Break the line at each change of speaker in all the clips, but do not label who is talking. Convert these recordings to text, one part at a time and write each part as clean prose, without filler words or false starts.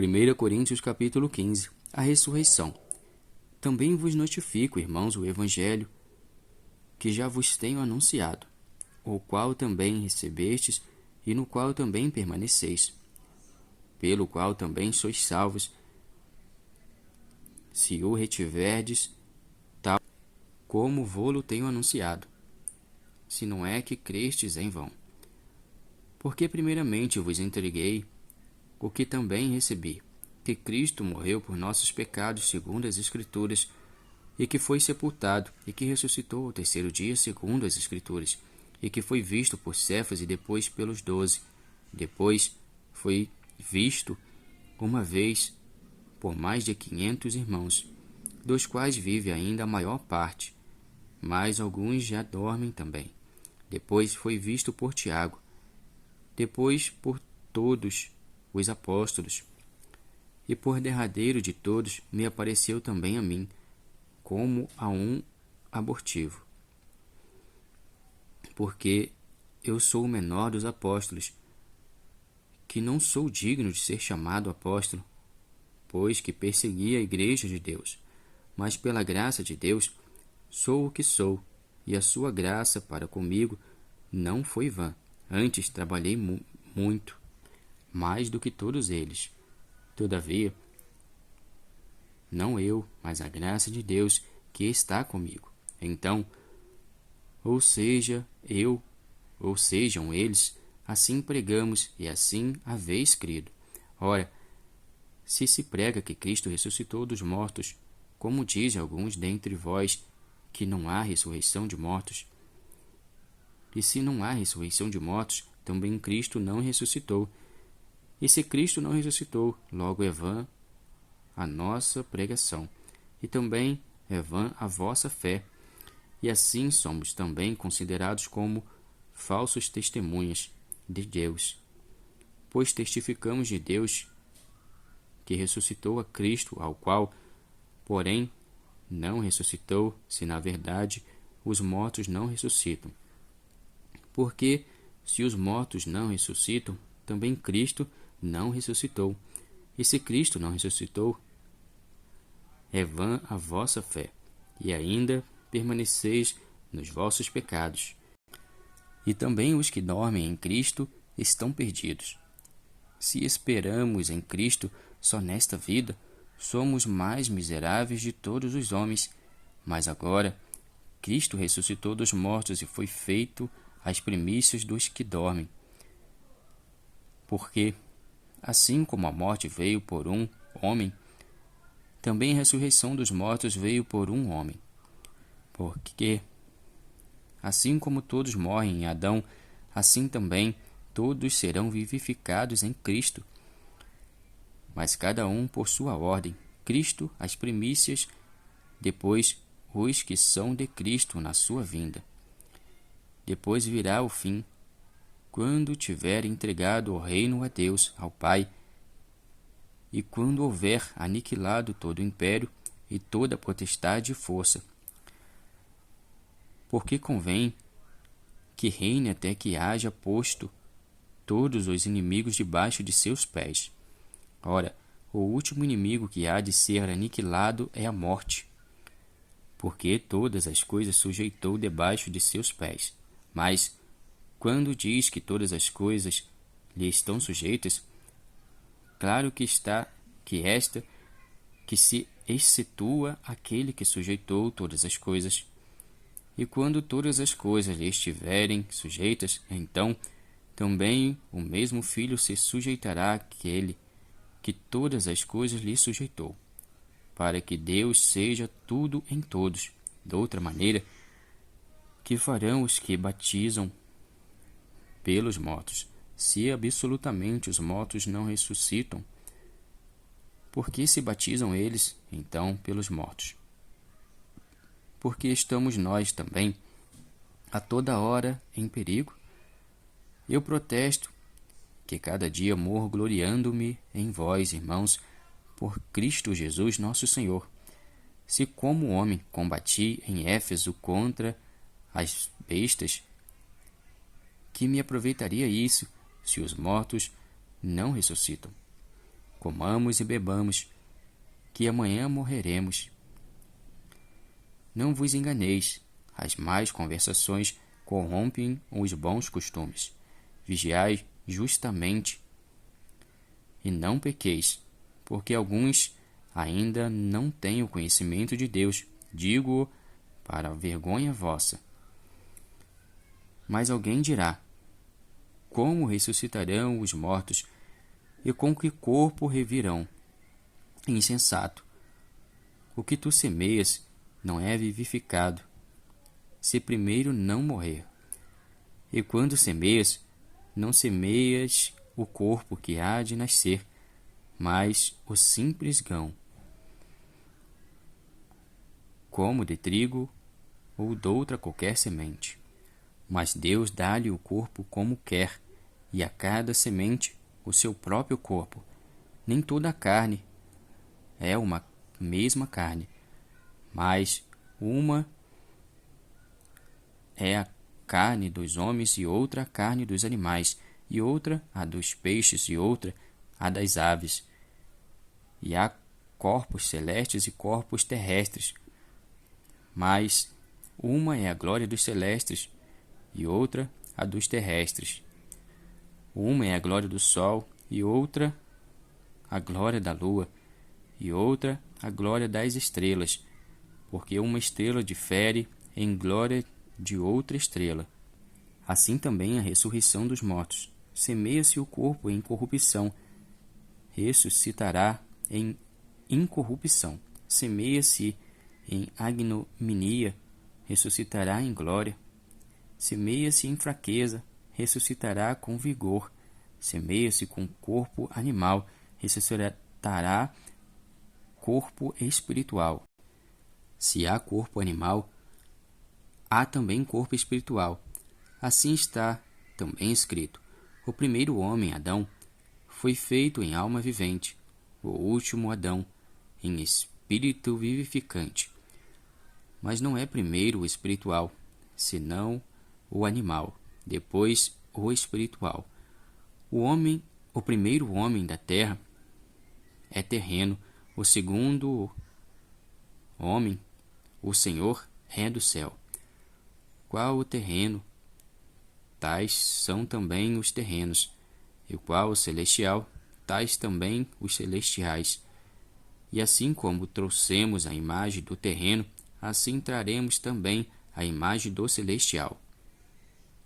1 Coríntios capítulo 15. A ressurreição. Também vos notifico, irmãos, o evangelho que já vos tenho anunciado, o qual também recebestes e no qual também permaneceis, pelo qual também sois salvos, se o retiverdes, tal como vô-lo tenho anunciado, se não é que crestes em vão. Porque primeiramente vos entreguei o que também recebi, que Cristo morreu por nossos pecados segundo as Escrituras, e que foi sepultado, e que ressuscitou ao terceiro dia segundo as Escrituras, e que foi visto por Cefas e depois pelos 12. Depois foi visto uma vez por mais de 500 irmãos, dos quais vive ainda a maior parte, mas alguns já dormem também. Depois foi visto por Tiago, depois por todos os apóstolos, e por derradeiro de todos me apareceu também a mim, como a um abortivo, porque eu sou o menor dos apóstolos, que não sou digno de ser chamado apóstolo, pois que persegui a igreja de Deus, mas pela graça de Deus sou o que sou, e a sua graça para comigo não foi vã. Antes trabalhei muito, mais do que todos eles. Todavia, não eu, mas a graça de Deus que está comigo. Então, ou seja, eu, ou sejam eles, assim pregamos e assim haveis crido. Ora, se prega que Cristo ressuscitou dos mortos, como dizem alguns dentre vós, que não há ressurreição de mortos. E se não há ressurreição de mortos, também Cristo não ressuscitou. E se Cristo não ressuscitou, logo é vã a nossa pregação, e também é vã a vossa fé. E assim somos também considerados como falsos testemunhas de Deus, pois testificamos de Deus que ressuscitou a Cristo, ao qual, porém, não ressuscitou, se na verdade os mortos não ressuscitam. Porque, se os mortos não ressuscitam, também Cristo não ressuscitou. E se Cristo não ressuscitou, é vã a vossa fé, e ainda permaneceis nos vossos pecados. E também os que dormem em Cristo estão perdidos. Se esperamos em Cristo só nesta vida, somos mais miseráveis de todos os homens. Mas agora, Cristo ressuscitou dos mortos e foi feito as primícias dos que dormem. Porque, assim como a morte veio por um homem, também a ressurreição dos mortos veio por um homem. Porque, assim como todos morrem em Adão, assim também todos serão vivificados em Cristo. Mas cada um por sua ordem: Cristo as primícias, depois os que são de Cristo na sua vinda. Depois virá o fim, quando tiver entregado o reino a Deus, ao Pai, e quando houver aniquilado todo o império e toda a potestade e força. Porque convém que reine até que haja posto todos os inimigos debaixo de seus pés. Ora, o último inimigo que há de ser aniquilado é a morte, porque todas as coisas sujeitou debaixo de seus pés. Mas, quando diz que todas as coisas lhe estão sujeitas, claro que se excetua aquele que sujeitou todas as coisas. E quando todas as coisas lhe estiverem sujeitas, então também o mesmo Filho se sujeitará àquele que todas as coisas lhe sujeitou, para que Deus seja tudo em todos. De outra maneira, que farão os que batizam pelos mortos, se absolutamente os mortos não ressuscitam? Por que se batizam eles, então, pelos mortos? Porque estamos nós também, a toda hora, em perigo? Eu protesto que cada dia morro gloriando-me em vós, irmãos, por Cristo Jesus nosso Senhor. Se como homem combati em Éfeso contra as bestas, que me aproveitaria isso, se os mortos não ressuscitam? comamos e bebamos, que amanhã morreremos. Não vos enganeis, as más conversações corrompem os bons costumes. Vigiai justamente e não pequeis, porque alguns ainda não têm o conhecimento de Deus. Digo-o para a vergonha vossa. Mas alguém dirá: como ressuscitarão os mortos, e com que corpo revirão? Insensato! O que tu semeias não é vivificado, se primeiro não morrer. E quando semeias, não semeias o corpo que há de nascer, mas o simples grão, como de trigo ou doutra qualquer semente. Mas Deus dá-lhe o corpo como quer, e a cada semente o seu próprio corpo. Nem toda a carne é uma mesma carne, mas uma é a carne dos homens, e outra a carne dos animais, e outra a dos peixes, e outra a das aves. E há corpos celestes e corpos terrestres, mas uma é a glória dos celestes, e outra a dos terrestres. Uma é a glória do sol, e outra a glória da lua, e outra a glória das estrelas, porque uma estrela difere em glória de outra estrela. Assim também a ressurreição dos mortos. Semeia-se o corpo em corrupção, ressuscitará em incorrupção. Semeia-se em ignominia, ressuscitará em glória. Semeia-se em fraqueza, ressuscitará com vigor. Semeia-se com corpo animal, ressuscitará corpo espiritual. Se há corpo animal, há também corpo espiritual. Assim está também escrito: o primeiro homem, Adão, foi feito em alma vivente, o último Adão, em espírito vivificante. Mas não é primeiro o espiritual, senão o animal, depois o espiritual. O primeiro homem da terra é terreno, o segundo homem, o Senhor, é do céu. Qual o terreno, tais são também os terrenos, e qual o celestial, tais também os celestiais. E assim como trouxemos a imagem do terreno, assim traremos também a imagem do celestial.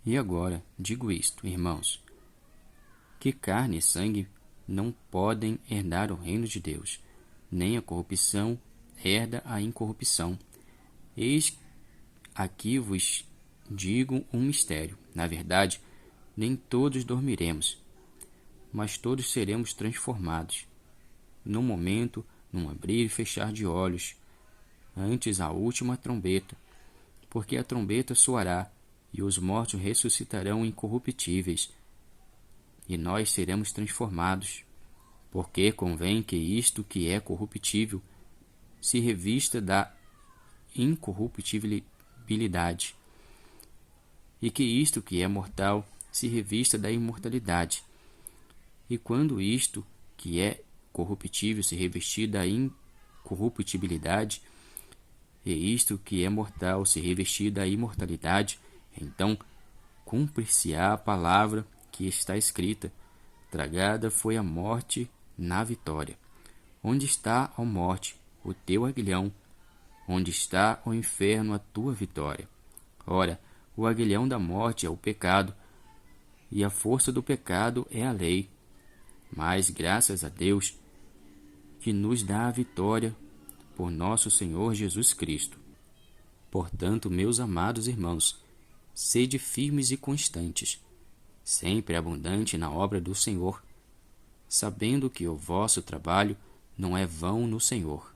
E agora digo isto, irmãos, que carne e sangue não podem herdar o reino de Deus, nem a corrupção herda a incorrupção. Eis aqui vos digo um mistério. Na verdade, nem todos dormiremos, mas todos seremos transformados. Num momento, num abrir e fechar de olhos, antes a última trombeta, porque a trombeta soará, e os mortos ressuscitarão incorruptíveis, e nós seremos transformados, porque convém que isto que é corruptível se revista da incorruptibilidade, e que isto que é mortal se revista da imortalidade. E quando isto que é corruptível se revestir da incorruptibilidade, e isto que é mortal se revestir da imortalidade, então cumprir-se-á a palavra que está escrita: tragada foi a morte na vitória. Onde está, ó morte, o teu aguilhão? Onde está, ó inferno, a tua vitória? Ora, o aguilhão da morte é o pecado, e a força do pecado é a lei. Mas graças a Deus, que nos dá a vitória por nosso Senhor Jesus Cristo. Portanto, meus amados irmãos, sede firmes e constantes, sempre abundante na obra do Senhor, sabendo que o vosso trabalho não é vão no Senhor.